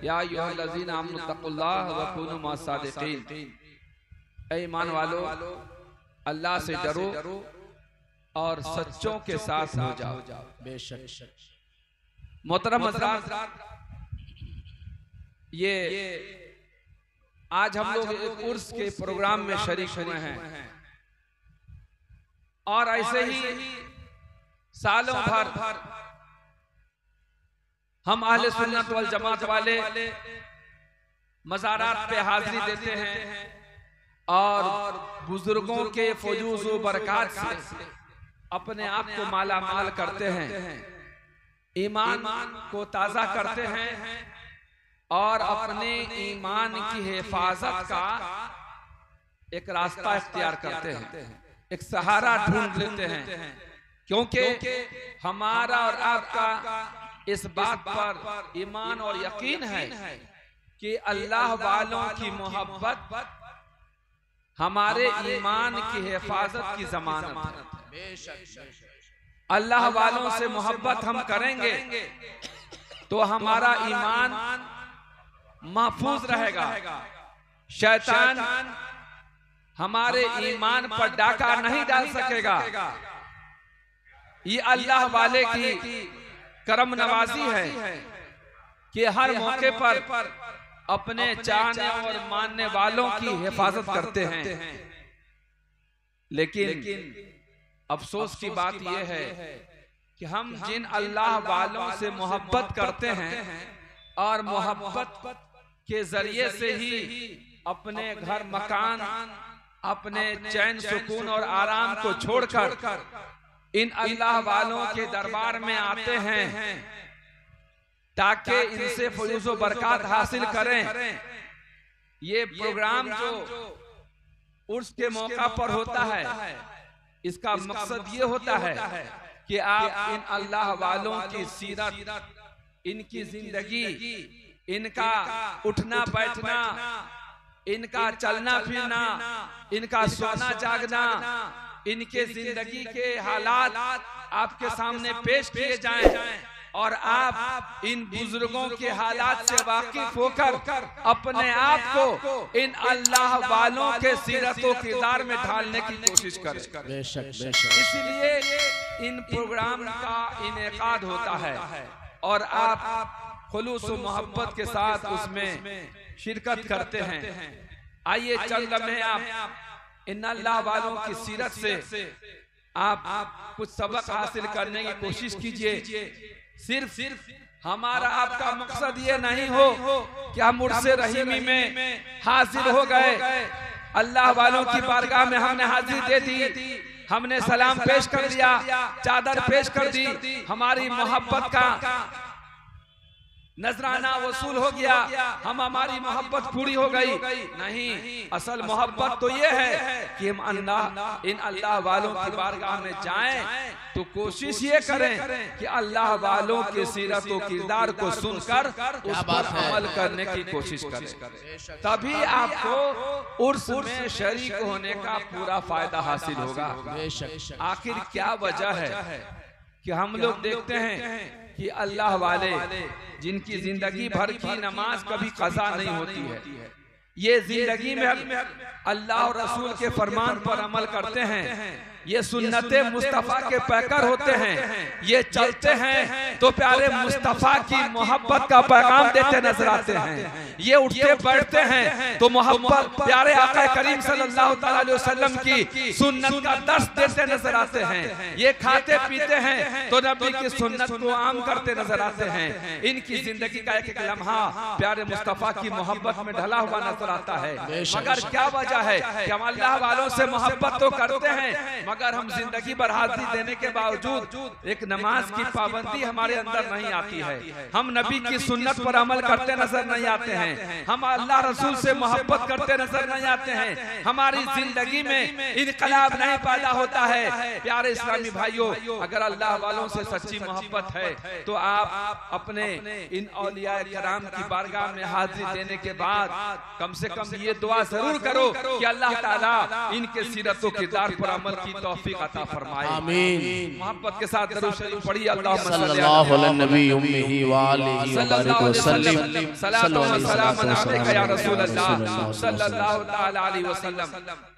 या अय्युहल्लज़ीना आमनु तक़ुल्लाह व कूनू मअस-सादिक़ीन। ऐ ईमान वालो, अल्लाह से डरो और सच्चों के साथ हो जाओ। बेशक मोहतरम हज़रात, ये आज हम लोग एक उर्स के प्रोग्राम में शरीक हुए हैं और ऐसे ही सालों भर हम अहले सुन्नत वल जमात वाले मज़ारात पे हाजिरी देते हैं और बुजुर्गों के फजूज़ व बरक़ात से अपने आप को माला माल करते हैं, ईमान को ताज़ा करते हैं और अपने ईमान की हिफाजत का एक रास्ता इख्तियार करते हैं, एक सहारा ढूंढ लेते हैं। क्योंकि हमारा और आपका इस बात पर ईमान और यकीन है कि अल्लाह वालों की मोहब्बत हमारे ईमान की हिफाजत की जमानत है। अल्लाह वालों से मोहब्बत हम करेंगे तो हमारा ईमान महफूज रहेगा, शैतान हमारे ईमान पर डाका नहीं डाल सकेगा। ये अल्लाह वाले की करम नवाजी है कि हर मौके पर अपने चाहने और मानने वालों की हिफाजत करते हैं। लेकिन अफसोस की बात यह है कि हम जिन अल्लाह वालों से मोहब्बत करते हैं और मोहब्बत के जरिए से ही अपने घर मकान, अपने चैन सुकून और आराम को छोड़कर इन अल्लाह वालों के दरबार में आते हैं ताकि इनसे फयूज़ व बरक़ात हासिल करें। ये प्रोग्राम जो उर्स के मौका पर होता है, इसका मकसद ये होता है कि आप इन अल्लाह वालों की सीरत, इनकी जिंदगी, इनका उठना बैठना, इनका चलना फिरना, इनका सोना जागना, इनके जिंदगी के हालात आपके सामने पेश किए जाएं और आप इन बुजुर्गों के हालात से वाकिफ होकर अपने आप को इन अल्लाह वालों के सीरत व किरदार में ढालने की कोशिश करें। इसलिए इन प्रोग्राम का इनेकाद होता है और आप खुलूस व मोहब्बत के साथ उसमें शिरकत करते हैं। आइए चंद लम्हे आप इन अल्लाह वालों की सीरत से आप कुछ सबक हासिल करने की कोशिश कीजिए। सिर्फ हमारा आपका मकसद ये नहीं हो कि हम उर्से रहीमी में हाजिर हो गए, अल्लाह वालों की बारगाह में हमने हाजिरी दे दी, हमने सलाम पेश कर दिया, चादर पेश कर दी, हमारी मोहब्बत का नजराना वसूल हो गया, हमारी मोहब्बत पूरी हो गई। नहीं, असल मोहब्बत तो ये है कि हम इन अल्लाह वालों की बारगाह में जाएं तो कोशिश ये करें कि अल्लाह वालों के सीरत व किरदार को सुनकर उस पर अमल करने की कोशिश करें। तभी आपको उर्स में शरीक होने का पूरा फायदा हासिल होगा। आखिर क्या वजह है कि हम लोग देखते हैं कि अल्लाह वाले जिनकी जिंदगी भर की नमाज कभी कज़ा नहीं होती है, ये जिंदगी में अल्लाह और रसूल के फरमान पर अमल करते हैं, ये सुन्नते मुस्तफ़ा के पैकर होते हैं, ये चलते हैं तो प्यारे मुस्तफ़ा की मोहब्बत का पैगाम देते नजर आते हैं, ये उठते बैठते हैं तो मोहब्बत प्यारे आका करीम सल्लल्लाहु अलैहि वसल्लम की सुन्नत का दर्स देते नजर आते हैं, ये खाते पीते हैं तो नबी की सुन्नत को आम करते नजर आते हैं। इनकी जिंदगी का एक एक लम्हा प्यारे मुस्तफ़ा की मोहब्बत में ढला हुआ नजर आता है। मगर क्या वजह है कि हम अल्लाह वालों से मोहब्बत तो करते हैं मगर हम जिंदगी भर हाजिरी देने के बावजूद एक नमाज की पाबंदी हमारे अंदर नहीं आती है, हम नबी की सुन्नत पर अमल करते नजर नहीं आते हैं, हम अल्लाह रसूल से मोहब्बत करते नजर नहीं आते हैं, हमारी जिंदगी में इनकलाब नहीं पैदा होता है। प्यारे इस्लामी भाइयों, अगर अल्लाह वालों से सच्ची मोहब्बत है तो आप अपने इन औलिया कराम की बारगाह में हाजिरी देने के बाद कम से कम ये दुआ जरूर करो कि अल्लाह ताला इनके सीरत व किरदार पर अमल की तौफीक अता फरमाए, आमीन। मोहब्बत के साथ दरूद शरीफ पढ़िए, अल्लाहुम्मा सल्लल्लाहु अलैहि नबी उम्मिही व आलिहि व बारिक वसल्लम, सलातो व सलाम अलैका या रसूल अल्लाह सल्लल्लाहु तआला अलैहि वसल्लम।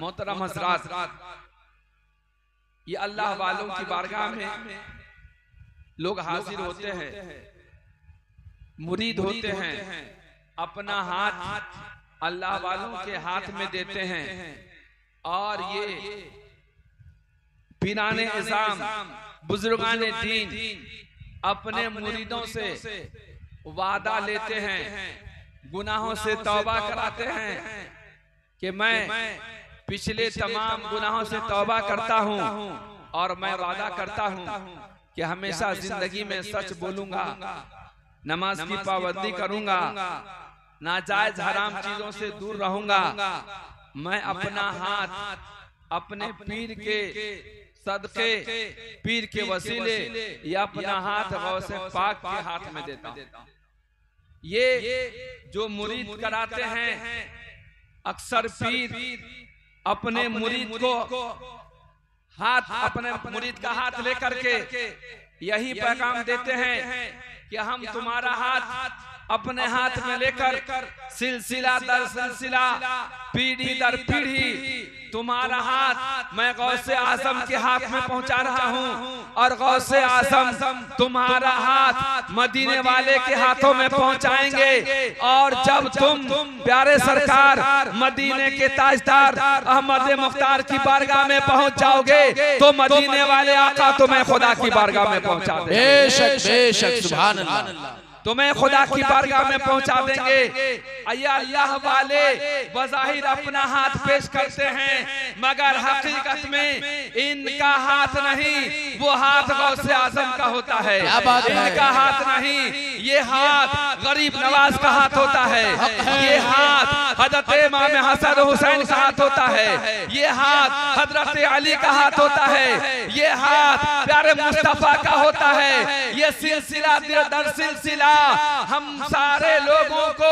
मोहतरम हज़रात, ये अल्लाह वालों की बारगाह में लोग हाजिर होते हैं, मुरीद होते हैं, अपना हाथ अल्लाह वालों के हाथ में देते हैं और ये पीराने इज़ाम बुजुर्गाने दीन अपने मुरीदों से वादा लेते हैं, गुनाहों से तौबा कराते हैं कि मैं पिछले तमाम गुनाहों से तौबा करता हूं और मैं वादा करता हूं कि हमेशा जिंदगी में सच बोलूंगा, नमाज की पाबंदी करूंगा, नाजायज हराम चीजों से दूर रहूंगा। मैं अपना हाथ अपने पीर के सदके, पीर के वसीले या अपना हाथ गौसे पाक के हाथ में देता हूं। ये जो मुरीद कराते हैं, अक्सर पीर अपने मुरीद को हाथ, अपने मुरीद का हाथ लेकर के यही पैगाम देते हैं कि हम तुम्हारा हाथ अपने हाथ में लेकर सिलसिला दर सिलसिला, पीढ़ी दर पीढ़ी तुम्हारा हाथ मैं गौसे आज़म के हाथ में पहुंचा रहा हूं और गौसे आज़म तुम्हारा हाथ मदीने वाले के हाथों में पहुंचाएंगे। और जब तुम प्यारे सरकार मदीने के ताजदार अहमद मुख्तार की बारगाह में पहुंच जाओगे तो मदीने वाले आका तुम्हें खुदा की बारगाह में पहुंचा देंगे। बेशक बेशक, सुभान अल्लाह, तुम्हें खुदा की बारगाह में पहुंचा देंगे। अल्लाह वाले बज़ाहिर अपना हाथ पेश करते हैं, मगर हकीकत में इनका हाथ नहीं, वो हाथ गौसे आज़म का होता है। इनका हाथ नहीं, ये हाथ गरीब नवाज का हाथ होता है। ये हाथ हजरत इमाम हसन हुसैन का हाथ होता है। ये हाथ हजरत अली का हाथ होता है। ये हाथ प्यारे मुस्तफा का होता है। ये सिलसिला दर सिलसिला हम सारे लोगों को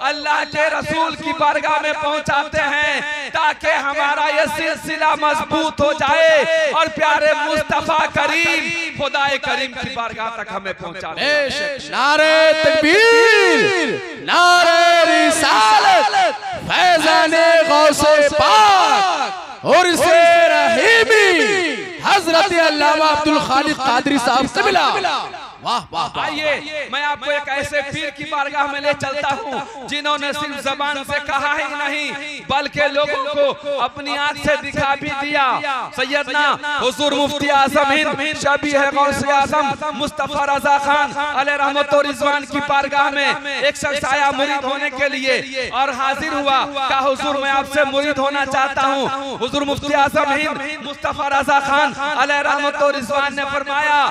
अल्लाह के रसूल की बारगाह में पहुंचाते हैं ताकि हमारा ये सिलसिला मजबूत हो जाए और प्यारे मुस्तफा करीम खुदाए करीम की बारगाह तक हमें पहुंचा दे। नारे तकबीर, नारे रिसालत, फैज़ाने गौसे पाक और से रहीमी हजरत अल्लामा अब्दुल खालिक कादरी साहब से मिला। वाह वाह। आइए मैं आपको एक ऐसे पीर की बारगाह में ले चलता हूँ जिन्होंने सिर्फ जबान से कहा ही नहीं बल्कि लोगों को अपनी आंख से दिखा भी दिया। सैयदना हुजूर मुफ्ती आज़म हिंद शबीह है गौसे आज़म मुस्तफा रज़ा खान अलैहि रहमत व रिज़वान की बारगाह में एक शख्स आया मुरीद होने के लिए और हाजिर हुआ। कहा हुजूर मैं आपसे मुरीद होना चाहता हूँ। हुजूर मुफ्ती आज़म हिंद मुस्तफा रज़ा खान अलैहि रहमत व रिज़वान ने फरमाया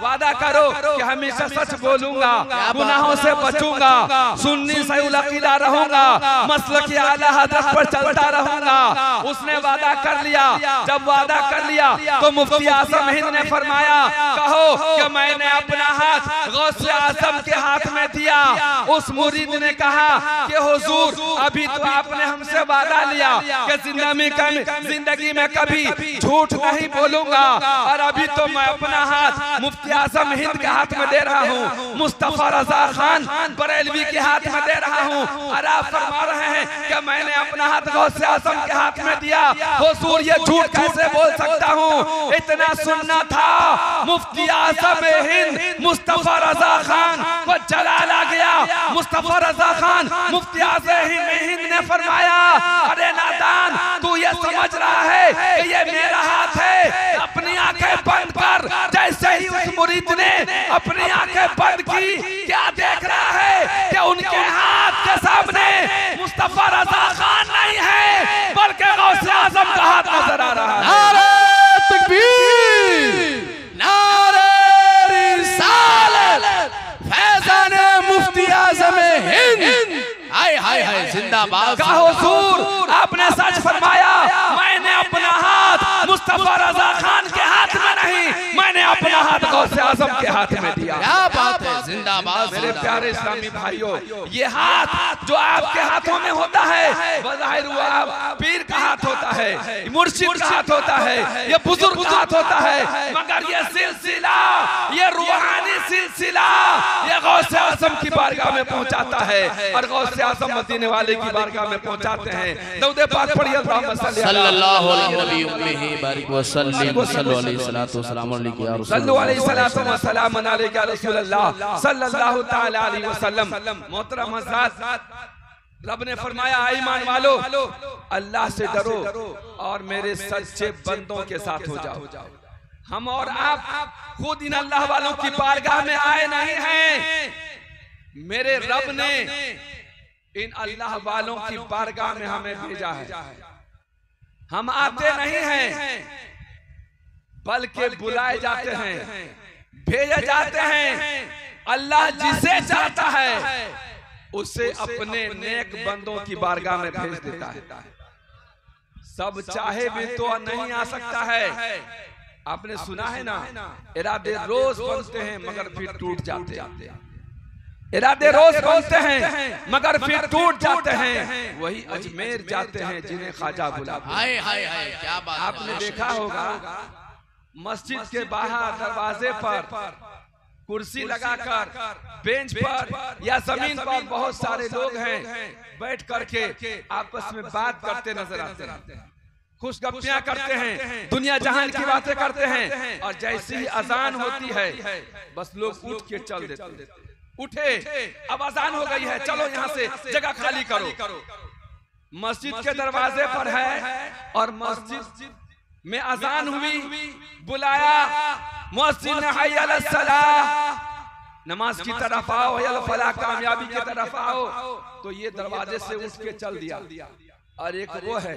वादा करो कि हमेशा सच बोलूंगा, गुनाहों से बचूंगा, सुन्नी सही अकीदा रहूंगा, मसलक आला हज़रत पर चलता रहूंगा। उसने वादा कर लिया। जब वादा कर लिया तो मुफ्ती आज़म हिंद ने फरमाया कहो कि मैंने अपना हाथ गौसे आज़म के हाथ में दिया। उस मुरीद ने कहा कि हुजूर अभी तो आपने हमसे वादा लिया कि जिंदगी में कभी झूठ नहीं बोलूंगा और अभी तो मैं अपना हाथ मुफ्ती आज़म हिंद के हाथ में दे रहा हूँ, मुस्तफा रज़ा खान बरेलवी के हाथ में दे रहा हूँ और आप फरमा रहे हैं कि मैंने अपना हाथ गौसे आज़म के हाथ में दिया। हुजूर ये झूठ कैसे बोल सकता हूँ? इतना सुनना था मुफ्ती आज़म हिंद मुस्तफा रज़ा खान को जलाल आ गया। मुस्तफा रज़ा खान मुफ्ती आज़म हिंद ने फरमाया अरे नादान तू ये समझ रहा है कि ये मेरा हाथ है? अपनी आंखें बंद कर। जैसे ही उस मुरीद ने अपनी आंखें बंद की क्या देख रहा है कि उनके हाथ के सामने मुस्तफा रज़ा खान नहीं है बल्कि गौसे आज़म का हाथ नजर आ रहा है। नारे तकबीर, नारे रिसालत, फैज़ाने मुफ्ती आज़म हिंद। हाय हाय हाय, जिंदाबाद। कहा हुजूर आपने सच फरमाया, मैंने अपना हाथ मुस्तफा रज़ा खान के हाथ में नहीं, मैंने अपना हाथ गौसे आज़म के हाथ में दिया। क्या बात है, जिंदाबाद। मेरे मेरे प्यारे इस्लामी भाइयों, ये हाथ जो आपके हाथों में होता है बज़ाहिर हुआ पीर का हाथ होता है, मुर्शिद का हाथ होता है, ये बुजुर्ग का हाथ होता है, मगर ये सिलसिला, ये रूहानी सिलसिला ये गौसे आज़म की बारगाह में पहुंचाता है और गौसे आज़म मदीने वाले की बारगाह में पहुंचाते हैं। दरूद पाक पढ़िए अल्लाहुम्मा सल्लल्लाहु अलैहि वसल्लम सल्लल्लाहु अलैहि वसल्लम अलैका रसूलल्लाह सल्लल्लाहु तआला अलैहि वसल्लम। मोहतरम हज़रात, रब ने फरमाया ईमान वालो अल्लाह से डरो और मेरे सच्चे बंदों के साथ हो जाओ। हम और आप खुद इन अल्लाह वालों की बारगाह में आए नहीं हैं, मेरे रब ने इन अल्लाह वालों की बारगाह में हमें भेजा है। हम आते नहीं हैं बल्कि बुलाए जाते हैं, भेजे जाते हैं। अल्लाह जिसे चाहता है उसे अपने नेक बंदों की बारगाह में भेज देता है। सब चाहे भी तो नहीं आ सकता है। आपने सुना है ना, इरादे रोज बनते हैं मगर फिर टूट जाते हैं। इरादे रोज बनते हैं मगर फिर टूट जाते हैं। वही अजमेर जाते हैं जिन्हें ख्वाजा बुलाते हैं। हाय क्या बात। आपने देखा होगा मस्जिद के बाहर दरवाजे पर कुर्सी लगाकर बेंच पर या जमीन पर बहुत सारे लोग हैं, बैठ करके आपस में बात करते नजर आते हैं, खुशगपियां करते हैं, दुनिया जहान की बातें करते हैं। और जैसे ही अजान होती है बस लोग उठ के चल देते हैं। उठे, अब अजान हो गई है, चलो यहाँ से जगह खाली करो। मस्जिद के दरवाजे पर है और मस्जिद में अजान हुई, बुलाया मुअज्जिन ने हय्या अलस सलाह, नमाज की तरफ आओ, हय्या अल फलाह, कामयाबी की तरफ आओ। तो ये दरवाजे से उठ के चल दिया। और एक वो है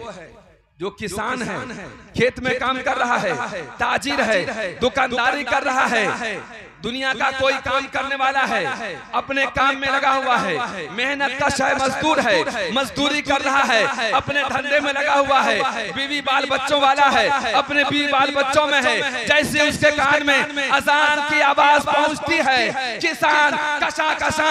जो किसान है, खेत में काम कर रहा है, ताजिर है, दुकानदारी कर रहा है, दुनिया का कोई काम करने वाला है, अपने काम में लगा हुआ है, मेहनत कश है, मजदूर है, मजदूरी कर रहा है, अपने धंधे में लगा हुआ है, बीवी बाल बच्चों वाला है, अपने बीवी बाल बच्चों में है। जैसे उसके कान में अजान की आवाज पहुंचती है, किसान कशा कशा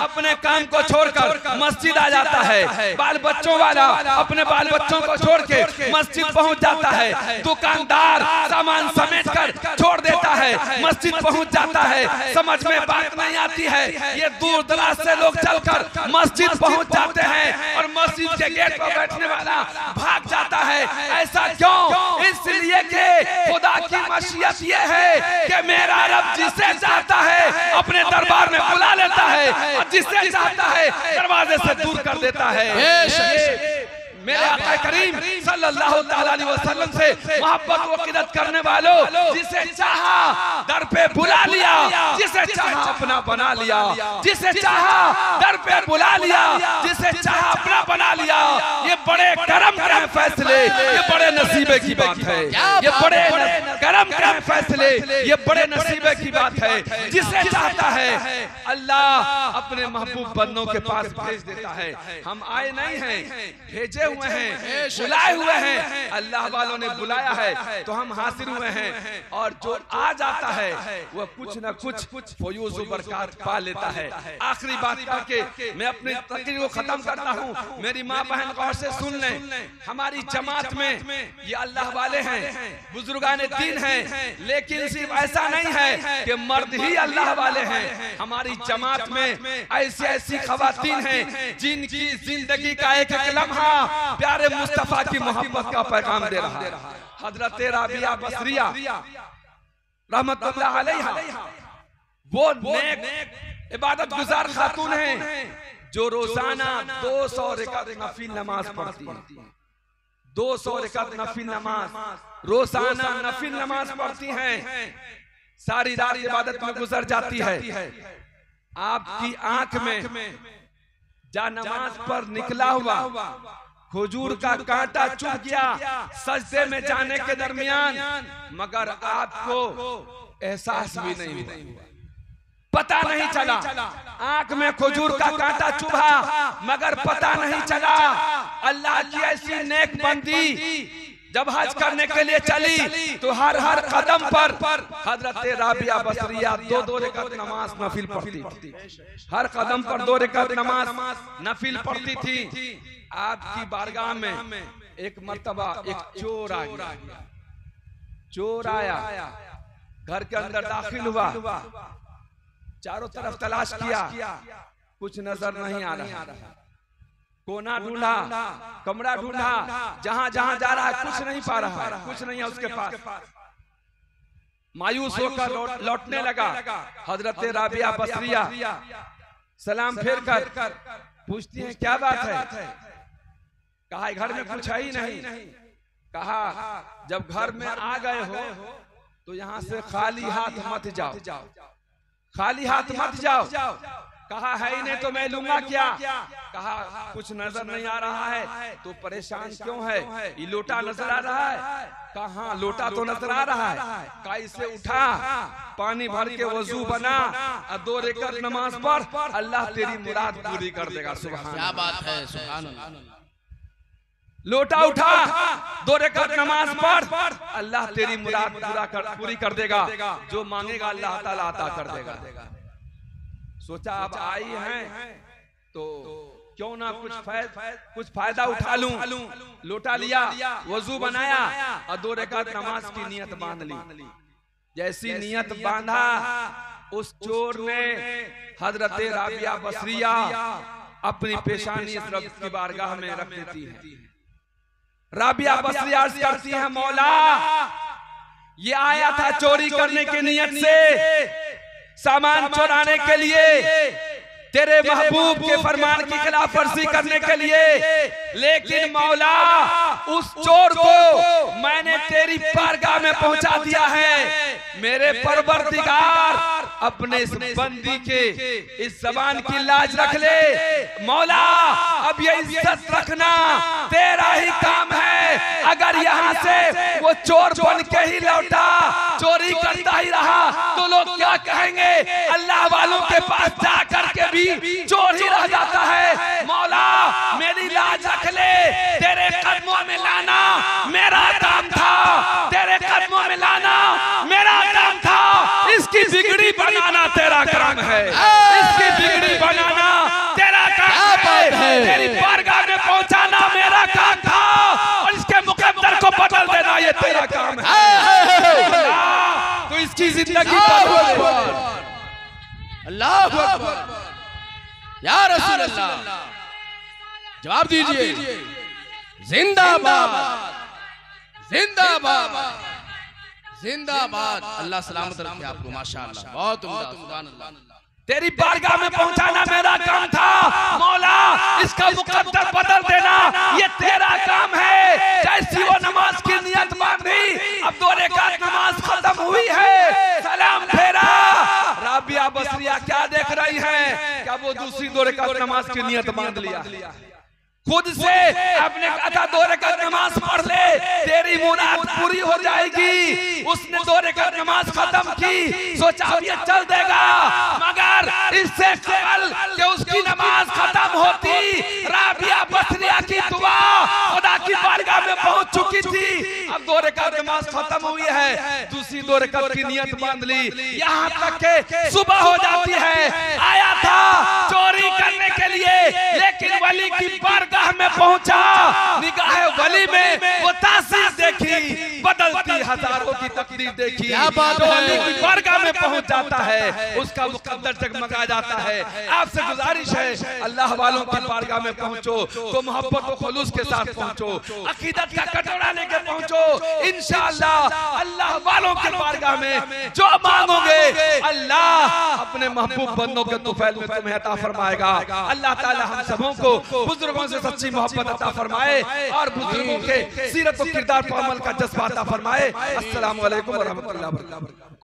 अपने काम को छोड़कर मस्जिद आ जाता है। बाल बच्चों वाला अपने बाल बच्चों को छोड़ के मस्जिद पहुंच जाता है। दुकानदार सामान समेट कर छोड़ देता है, मस्जिद पहुंच जाता है। समझ में बात नहीं आती है, ये दूर दराज से लोग चलकर मस्जिद पहुंच जाते हैं और मस्जिद के गेट पर बैठने वाला भाग जाता है। ऐसा क्यों? इसलिए कि खुदा की मशीयत ये है कि मेरा रब जिसे चाहता है अपने दरबार में बुला लेता है और जिसे चाहता है दरवाजे से दूर कर देता है। मेरे आका करीम सल्लल्लाहु अलैहि वसल्लम से मोहब्बत व इक़्क़त करने वालों, जिसे चाहा दर पे बुला लिया, जिसे चाहा अपना बना लिया, जिसे चाहा दर पे बुला लिया, जिसे चाहा अपना बना लिया। ये बड़े करम के फैसले, ये बड़े नसीबे की बात है। ये बड़े करम के फैसले, ये बड़े नसीबे की बात है। जिसे चाहता है अल्लाह अपने महबूब बंदों के पास भेज देता है। हम आए नहीं हैं, भेजे हुए हैं, बुलाए हुए हैं। अल्लाह वालों ने बुलाया है तो हम हाजिर हुए हैं। और जो आ जाता है वह कुछ न कुछ फयूज़ बरकत पा लेता है। आखिरी बात करके मैं अपनी तकरीर को खत्म करता हूँ। मेरी माँ बहन गौर से सुन लें, हमारी जमात में ये अल्लाह वाले हैं, बुजुर्गाने दीन हैं, लेकिन सिर्फ ऐसा नहीं है कि मर्द ही अल्लाह वाले हैं। हमारी जमात में ऐसी ऐसी खवातीन हैं जिनकी जिंदगी का एक एक लम्हा प्यारे मुस्तफा की मोहब्बत का पैगाम दे रहा है। हजरत राबिया बसरिया रहमतुल्लाह अलैहा वो नेक इबादत गुजार खातून हैं जो रोजाना 200 रकात नफिल नमाज पढ़ती हैं। 200 रकात नफिल नमाज रोजाना नफिल नमाज पढ़ती हैं। सारी रात इबादत में गुजर जाती है। आपकी आंख में जा नमाज पर निकला हुआ खजूर का कांटा चुभ गया सजदे में जाने के दरमियान, मगर आपको एहसास भी नहीं हुआ, पता नहीं चला। आंख में खजूर का कांटा चुभा मगर पता नहीं चला। अल्लाह की ऐसी नेक बंदी जब हज करने के लिए चली तो हर हर कदम पर हजरत राबिया बसरिया दो रकात नमाज नफिल पढ़ती थी। हर कदम पर 2 रकात नमाज नफिल पढ़ती थी। आपकी बारगाह में एक मर्तबा एक चोर आ गया। चोर आया, घर के अंदर दाखिल हुआ, चारों तरफ तलाश किया, कुछ नजर नहीं आ रहा। कोना ढूंढा, कमरा ढूंढा, जहां जहां जा रहा है कुछ नहीं पा रहा है, कुछ नहीं है उसके पास। मायूस होकर लौटने लगा। हजरत राबिया बसरिया सलाम फेर कर पूछती हैं क्या बात है? कहा घर में कुछ है ही नहीं। कहा जब घर में आ गए हो तो यहाँ से खाली हाथ मत जाओ, खाली हाथ मत जाओ। कहा है ही नहीं तो मैं लूंगा क्या? कहा कुछ नजर नहीं आ रहा है तो परेशान क्यों है? ये लोटा नजर आ रहा है? कहा लोटा तो नजर आ रहा है। कहा इसे उठा, पानी भर के वजू बना और 2 रकात नमाज पढ़, अल्लाह तेरी मुराद पूरी कर देगा। सुभान, क्या बात है, सुभान अल्लाह। लोटा उठा, 2 रकात नमाज पढ़, अल्लाह तेरी मुराद पूरी कर देगा। जो मांगेगा अल्लाह ताला अता कर देगा। सोचा अब आई हैं तो क्यों ना कुछ फायदा उठा लूं। लोटा लिया, वजू बनाया और 2 रकात नमाज की नियत बांध ली। जैसी नियत बांधा उस चोर ने हजरत राबिया बसरिया अपनी पेशानी इस रब की बारगाह में रख देती है। राबिया बसरिया अर्ज करती है मौला ये आया था चोरी करने की नियत से, सामान चुराने के लिए, तेरे महबूब के फरमान की खिलाफ वर्जी करने के लिए, लेकिन मौला उस चोर को मैंने तेरी बारगाह में पहुंचा दिया है। मेरे परवरदिगार अपने इस बंदी के इस जबान की लाज रख ले। मौला अब ये इज्जत रखना तेरा ही काम है। अगर यहाँ से वो चोर बन के ही लौटा, चोरी करता ही रहा तो लोग क्या कहेंगे? अल्लाह वालों के पास जा करके भी चोर ही रह जाता है। मौला मेरी लाज रख ले, तेरे कदमों में लाना मेरा काम था, तेरे कदमों में लाना मेरा काम था। इसकी बिगड़ी बनाना तेरा काम है, इसकी बिगड़ी बनाना तेरा काम है, तेरी बारगाह में पहुंचाना मेरा काम था और इसके मुकद्दर को बदल देना ये तेरा काम है। तो इसकी जिंदगी अल्लाह अकबर, या रसूल अल्लाह जवाब दीजिए। जिंदाबाद, जिंदाबाद, जिंदाबाद। अल्लाह सलामत रखे आपको, माशाअल्लाह, बहुत उम्दा, सुभान अल्लाह। तेरी बारगाह में पहुंचाना मेरा काम था। मौला इसका मुकद्दर बदल देना ये तेरा काम है। जैसी वो नमाज की नियत बांधी, अब 2 रकात नमाज खत्म हुई है, सलाम फेरा। राबिया बसरिया क्या देख रही है? क्या वो दूसरी 2 रकात नमाज की नियत बांध लिया? खुद से आपने कहा था 2 रकात नमाज पढ़ ले तेरी मुराद पूरी हो जाएगी। उसने 2 रकात नमाज खत्म की, सोचा अब ये चल देगा, मगर इससे कबल कि उसकी नमाज खत्म होती, राबिया बसरिया की दुआ खुदा की बारगाह में पहुंच चुकी थी। अब 2 रकात नमाज खत्म हुई है, दूसरी 2 रकात की नियत बांध ली। यहाँ तक के सुबह हो जाती है। आया था चोरी करने के लिए, लेकिन वली की बारगाह में पहुंचा, निगाह वली में वो तासीर देखी, बदलती हजारों की तकदीर देखी। वली की बारगाह में पहुंच जाता है, उसका मुकद्दर जगमगा जाता है। आपसे गुजारिश है अल्लाह वालों की बारगाह में पहुंचो तो मोहब्बत और खुलूस के साथ पहुंचो, अकीदत का कटोरा लेके पहुंचो। इंशाअल्लाह अल्लाह वालों के बारगाह में जो मांगोगे अल्लाह अपने महबूब बंदों के तुफैल में तुम्हें अता फरमाएगा। अल्लाह ताला हम सबों को बुजुर्गों से सच्ची मोहब्बत अता फरमाए और बुजुर्गों के सीरत और किरदार पर अमल का जज्बा अता फरमाए। अस्सलामु अलैकुम व रहमतुल्लाहि व बरकातहू।